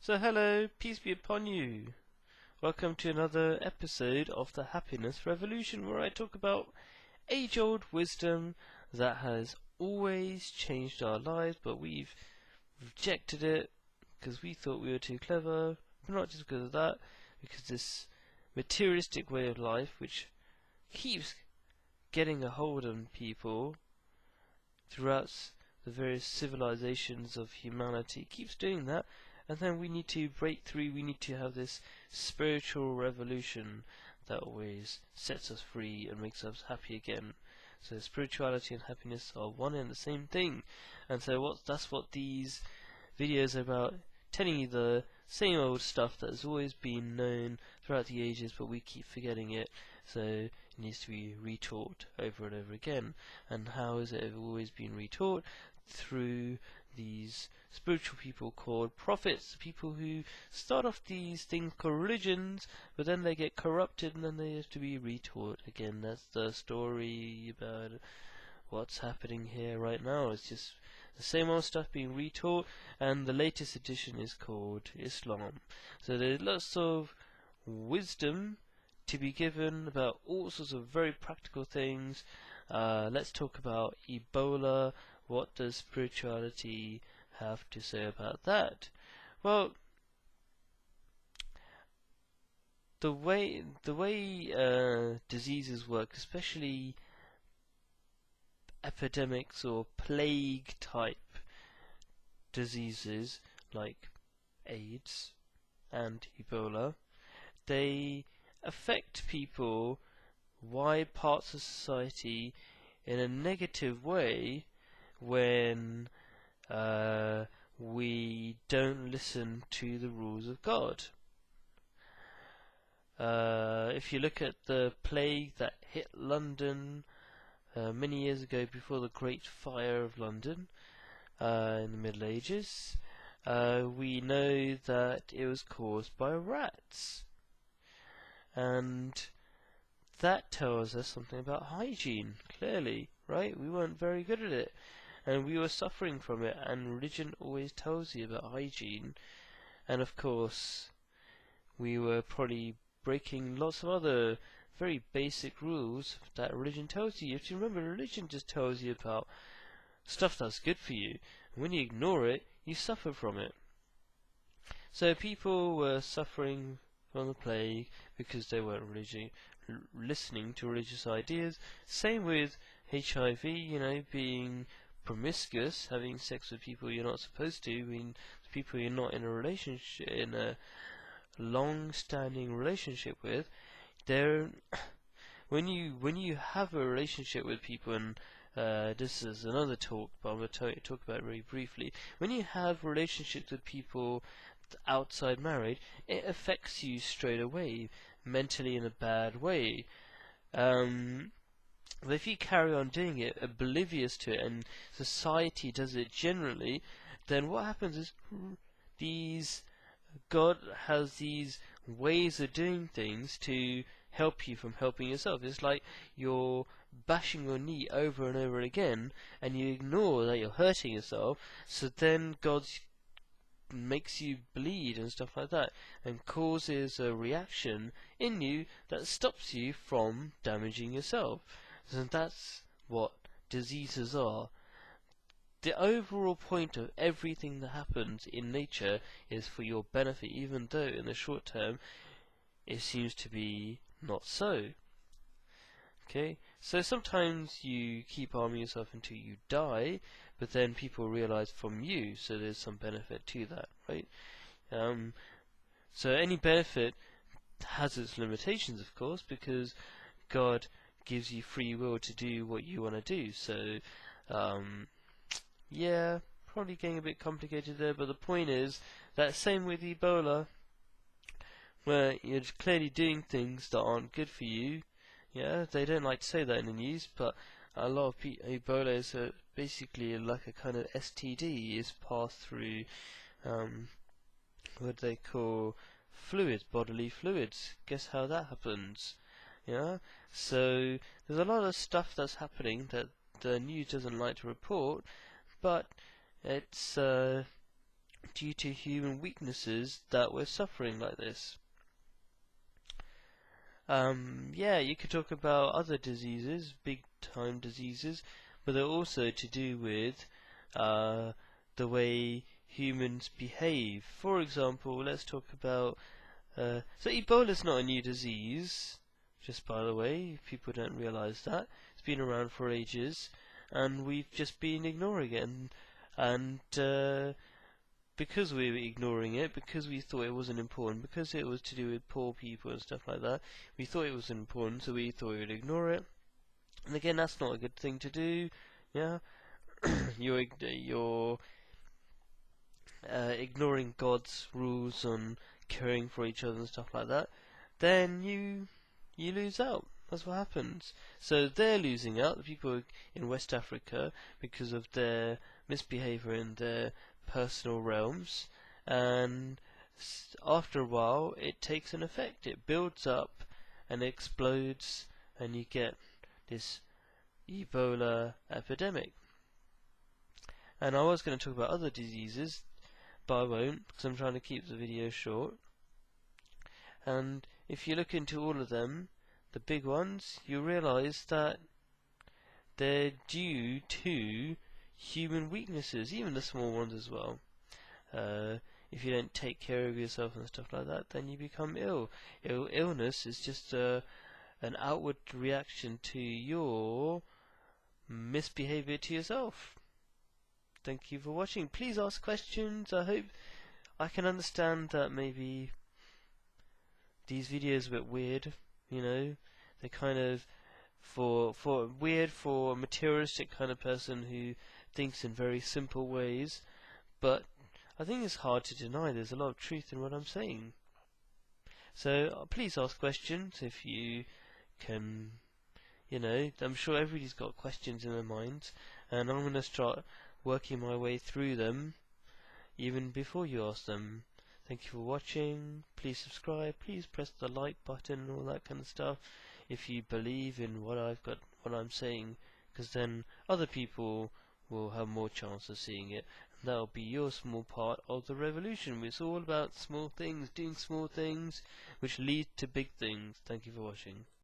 So hello, peace be upon you. Welcome to another episode of the Happiness Revolution, where I talk about age-old wisdom that has always changed our lives, but we've rejected it because we thought we were too clever. But not just because of that, because this materialistic way of life, which keeps getting a hold on people throughout the various civilizations of humanity, keeps doing that. And then we need to break through, we need to have this spiritual revolution that always sets us free and makes us happy again. So spirituality and happiness are one and the same thing. And so that's what these videos are about, telling you the same old stuff that has always been known throughout the ages, but we keep forgetting it. So it needs to be retaught over and over again. And how is it always been retaught? Through these spiritual people called prophets, people who start off these things called religions, but then they get corrupted and then they have to be retaught again. That's the story about what's happening here right now. It's just the same old stuff being retaught, and the latest edition is called Islam. So there's lots of wisdom to be given about all sorts of very practical things. Let's talk about Ebola. What does spirituality have to say about that? Well, the way diseases work, especially epidemics or plague type diseases like AIDS and Ebola, they affect people, wide parts of society, in a negative way when we don't listen to the rules of God. If you look at the plague that hit London many years ago, before the Great Fire of London in the Middle Ages, we know that it was caused by rats. And that tells us something about hygiene, clearly, right? We weren't very good at it, and we were suffering from it, and religion always tells you about hygiene. And of course, we were probably breaking lots of other very basic rules that religion tells you. You have to remember, religion just tells you about stuff that's good for you, and when you ignore it, you suffer from it. So people were suffering from the plague because they weren't listening to religious ideas. Same with HIV, being promiscuous, having sex with people you're not supposed to, people you're not in a relationship, in a long-standing relationship with. When you have a relationship with people, and this is another talk, but I'm going to talk about it very briefly. When you have relationships with people outside marriage, it affects you straight away, mentally, in a bad way. But if you carry on doing it, oblivious to it, and society does it generally, then what happens is God has these ways of doing things to help you from helping yourself. It's like you're bashing your knee over and over again, and you ignore that you're hurting yourself, so then God makes you bleed and stuff like that, and causes a reaction in you that stops you from damaging yourself. And that's what diseases are. The overall point of everything that happens in nature is for your benefit, even though in the short term it seems to be not so. Okay, so sometimes you keep harming yourself until you die, but then people realize from you, so there's some benefit to that, right? So any benefit has its limitations, of course, because God gives you free will to do what you want to do. So, yeah, probably getting a bit complicated there, but the point is that same with Ebola, where you're clearly doing things that aren't good for you. Yeah, they don't like to say that in the news, but a lot of Ebola is basically like a kind of STD, is passed through what they call fluids, bodily fluids. Guess how that happens? Yeah, so there's a lot of stuff that's happening that the news doesn't like to report, but it's due to human weaknesses that we're suffering like this. Yeah, you could talk about other diseases, big time diseases, but they're also to do with the way humans behave. For example, let's talk about so Ebola's not a new disease, just by the way, people don't realise that. It's been around for ages, and we've just been ignoring it, and because we were ignoring it, because we thought it wasn't important, because it was to do with poor people and stuff like that, we thought it wasn't important, so we thought we would ignore it. And again, that's not a good thing to do. Yeah, you're ignoring God's rules on caring for each other and stuff like that. Then you lose out. That's what happens. So they're losing out, the people in West Africa, because of their misbehavior in their personal realms, and after a while it takes an effect. It builds up and explodes, and you get this Ebola epidemic. And I was going to talk about other diseases, but I won't, because I'm trying to keep the video short. And if you look into all of them, the big ones, you realise that they're due to human weaknesses, even the small ones as well. If you don't take care of yourself and stuff like that, then you become ill. Illness is just an outward reaction to your misbehavior to yourself. Thank you for watching. Please ask questions. I hope I can understand that maybe these videos are a bit weird, you know. They're kind of for weird for a materialistic kind of person who thinks in very simple ways, but I think it's hard to deny there's a lot of truth in what I'm saying. So please ask questions if you can. You know, I'm sure everybody's got questions in their minds, and I'm going to start working my way through them even before you ask them. Thank you for watching. Please subscribe. Please press the like button and all that kind of stuff if you believe in what I'm saying, because then other people will have more chance of seeing it, and that'll be your small part of the revolution. It's all about small things, doing small things which lead to big things. Thank you for watching.